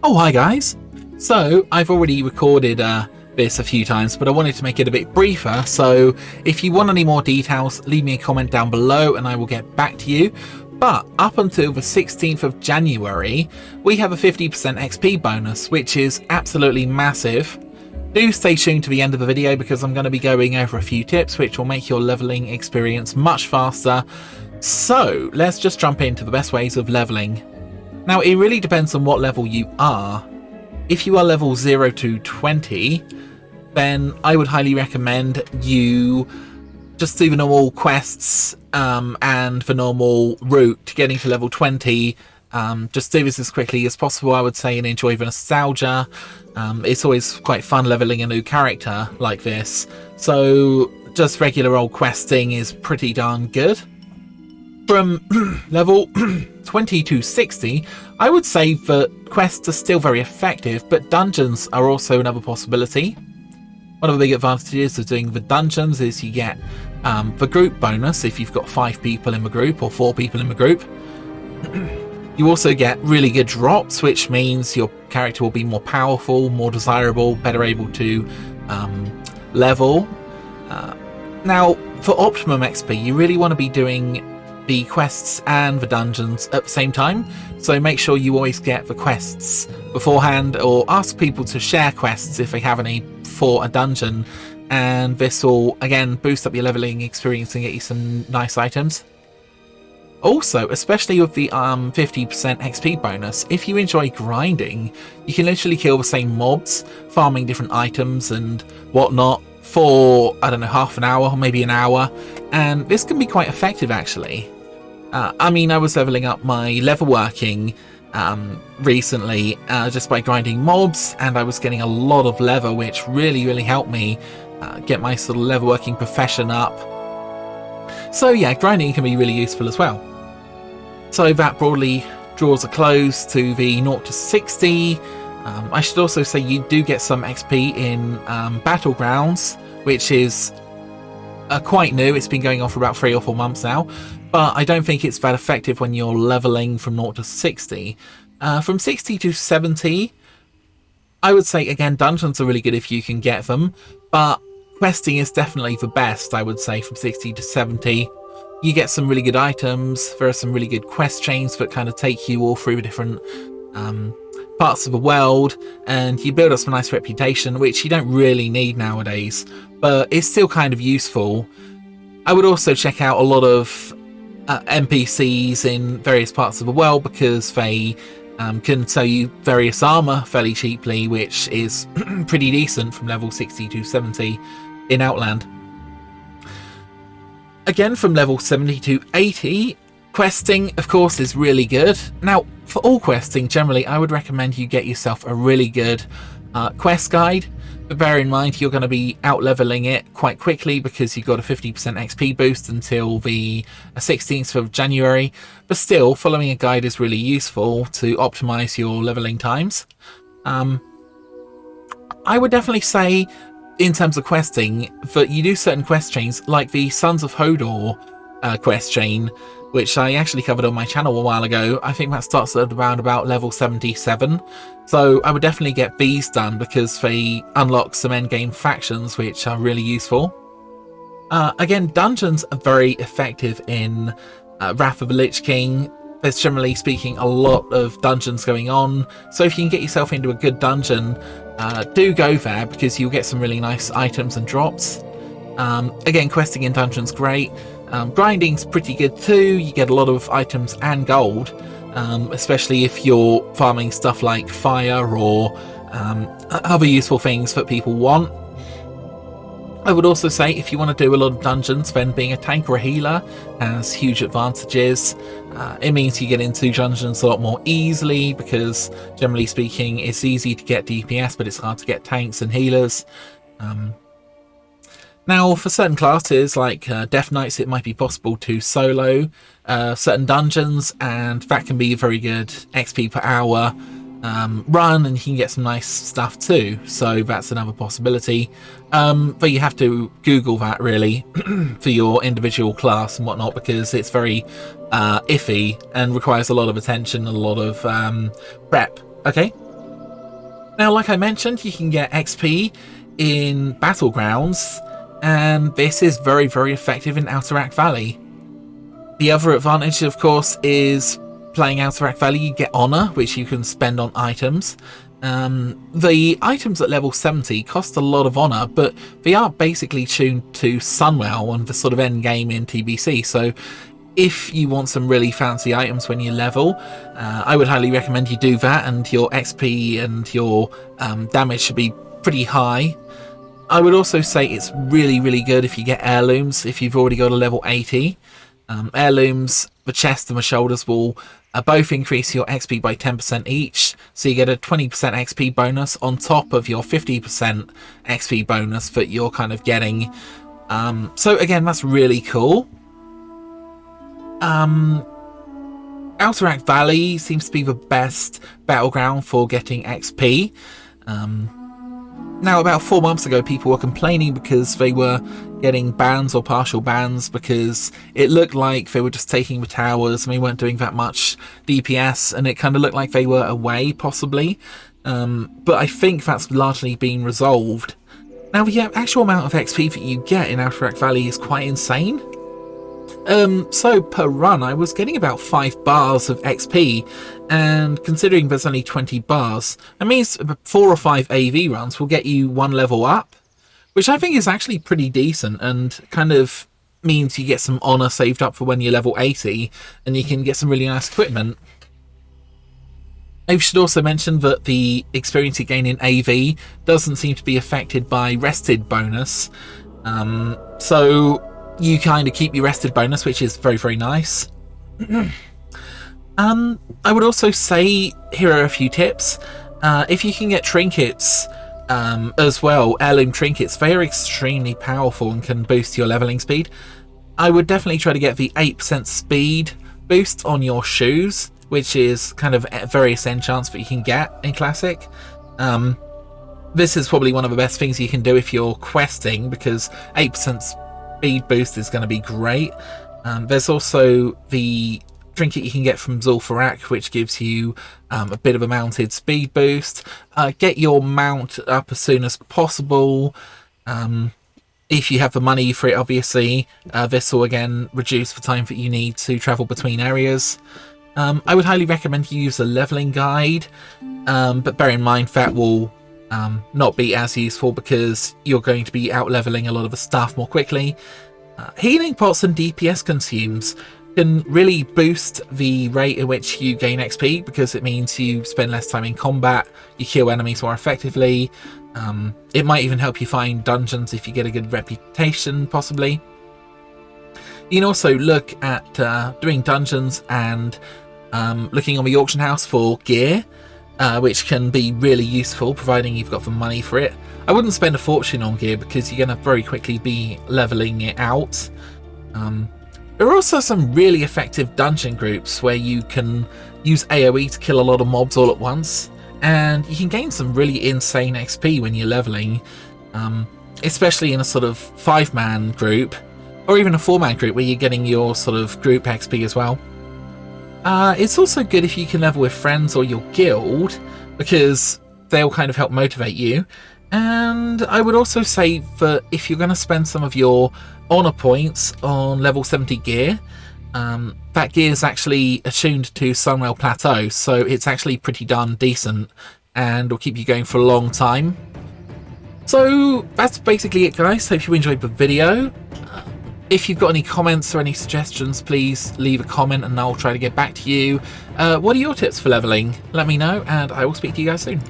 Oh, hi guys. So I've already recorded this a few times, but I wanted to make it a bit briefer. So if you want any more details, leave me a comment down below and I will get back to you. But up until the 16th of January, we have a 50% XP bonus, which is absolutely massive. Do stay tuned to the end of the video because I'm going to be going over a few tips which will make your leveling experience much faster. So let's just jump into the best ways of leveling. Now, it really depends on what level you are. If you are level 0 to 20, then I would highly recommend you just do the normal quests and the normal route to getting to level 20. Just do this as quickly as possible, I would say, and enjoy the nostalgia. It's always quite fun leveling a new character like this. So just regular old questing is pretty darn good. From level 20 to 60, I would say that quests are still very effective, but dungeons are also another possibility. One of the big advantages of doing the dungeons is you get the group bonus if you've got 5 people in the group or 4 people in the group. You also get really good drops, which means your character will be more powerful, more desirable, better able to level. Now, for optimum XP, you really want to be doing the quests and the dungeons at the same time, so make sure you always get the quests beforehand or ask people to share quests if they have any for a dungeon, and this will again boost up your leveling experience and get you some nice items. Also, especially with the 50% XP bonus, if you enjoy grinding, you can literally kill the same mobs, farming different items and whatnot for, I don't know, half an hour or maybe an hour, and this can be quite effective actually. I mean, I was leveling up my level working recently just by grinding mobs, and I was getting a lot of level, which really helped me get my sort of level working profession up. So yeah, grinding can be really useful as well. So that broadly draws a close to the 0 to 60. I should also say you do get some XP in Battlegrounds, which is quite new. It's been going on for about 3 or 4 months now, but I don't think it's that effective when you're leveling from 0 to 60. From 60 to 70, I would say, again, dungeons are really good if you can get them, but questing is definitely the best, I would say, from 60 to 70. You get some really good items. There are some really good quest chains that kind of take you all through the different parts of the world, and you build up some nice reputation, which you don't really need nowadays, but it's still kind of useful. I would also check out a lot of NPCs in various parts of the world because they can sell you various armor fairly cheaply, which is pretty decent from level 60 to 70 in Outland. Again, from level 70 to 80, questing, of course, is really good. Now, for all questing, generally, I would recommend you get yourself a really good quest guide. But bear in mind, you're going to be out-leveling it quite quickly because you've got a 50% XP boost until the 16th of January. But still, following a guide is really useful to optimize your leveling times. I would definitely say, in terms of questing, that you do certain quest chains, like the Sons of Hodor quest chain, which I actually covered on my channel a while ago. I think that starts at around about level 77. So I would definitely get these done because they unlock some endgame factions, which are really useful. Again, dungeons are very effective in Wrath of the Lich King. There's, generally speaking, a lot of dungeons going on. So if you can get yourself into a good dungeon, do go there because you'll get some really nice items and drops. Again, questing in dungeons great. Grinding's pretty good too. You get a lot of items and gold, especially if you're farming stuff like fire or other useful things that people want. I would also say if you want to do a lot of dungeons, then being a tank or a healer has huge advantages. It means you get into dungeons a lot more easily because, generally speaking, it's easy to get DPS, but it's hard to get tanks and healers. Now, for certain classes, like Death Knights, it might be possible to solo certain dungeons, and that can be a very good XP per hour run, and you can get some nice stuff too, so that's another possibility. But you have to Google that, really, for your individual class and whatnot, because it's very iffy and requires a lot of attention and a lot of prep. Okay, Now, like I mentioned, you can get XP in Battlegrounds, and this is very, very effective in Alterac Valley. The other advantage, of course, is playing Alterac Valley, you get Honor, which you can spend on items. The items at level 70 cost a lot of Honor, but they are basically tuned to Sunwell and the sort of end game in TBC, so if you want some really fancy items when you level, I would highly recommend you do that, and your XP and your damage should be pretty high. I would also say it's really, really good if you get heirlooms, if you've already got a level 80. Heirlooms, the chest and the shoulders will both increase your XP by 10% each, so you get a 20% XP bonus on top of your 50% XP bonus that you're kind of getting. So again, that's really cool. Alterac Valley seems to be the best battleground for getting XP. Now, about 4 months ago, people were complaining because they were getting bans or partial bans because it looked like they were just taking the towers and they weren't doing that much DPS, and it kind of looked like they were away, possibly. But I think that's largely been resolved. Now, the actual amount of XP that you get in Alterac Valley is quite insane. So per run, I was getting about 5 bars of XP, and considering there's only 20 bars, that means 4 or 5 AV runs will get you 1 level up, which I think is actually pretty decent, and kind of means you get some honor saved up for when you're level 80, and you can get some really nice equipment. I should also mention that the experience you gain in AV doesn't seem to be affected by rested bonus, so you kind of keep your rested bonus, which is very, very nice. I would also say, here are a few tips. If you can get trinkets as well, heirloom trinkets, they are extremely powerful and can boost your leveling speed. I would definitely try to get the 8% speed boost on your shoes, which is kind of a various enchants that you can get in Classic. This is probably one of the best things you can do if you're questing, because 8% speed boost is going to be great. There's also the trinket you can get from Zul'Farrak, which gives you a bit of a mounted speed boost. Get your mount up as soon as possible. If you have the money for it, obviously. This will again reduce the time that you need to travel between areas. I would highly recommend you use a leveling guide, but bear in mind that will not be as useful because you're going to be out leveling a lot of the stuff more quickly. Healing pots and DPS consumes can really boost the rate at which you gain XP, because it means you spend less time in combat, you kill enemies more effectively. It might even help you find dungeons if you get a good reputation, possibly. You can also look at doing dungeons and looking on the auction house for gear, which can be really useful, providing you've got the money for it. I wouldn't spend a fortune on gear because you're going to very quickly be leveling it out. There are also some really effective dungeon groups where you can use AoE to kill a lot of mobs all at once, and you can gain some really insane XP when you're leveling, especially in a sort of 5-man group, or even a 4-man group where you're getting your sort of group XP as well. It's also good if you can level with friends or your guild, because they'll kind of help motivate you. And I would also say that if you're going to spend some of your honor points on level 70 gear, that gear is actually attuned to Sunwell Plateau, so it's actually pretty darn decent and will keep you going for a long time. So that's basically it, guys. Hope you enjoyed the video. If you've got any comments or any suggestions, please leave a comment and I'll try to get back to you. What are your tips for leveling? Let me know, and I will speak to you guys soon.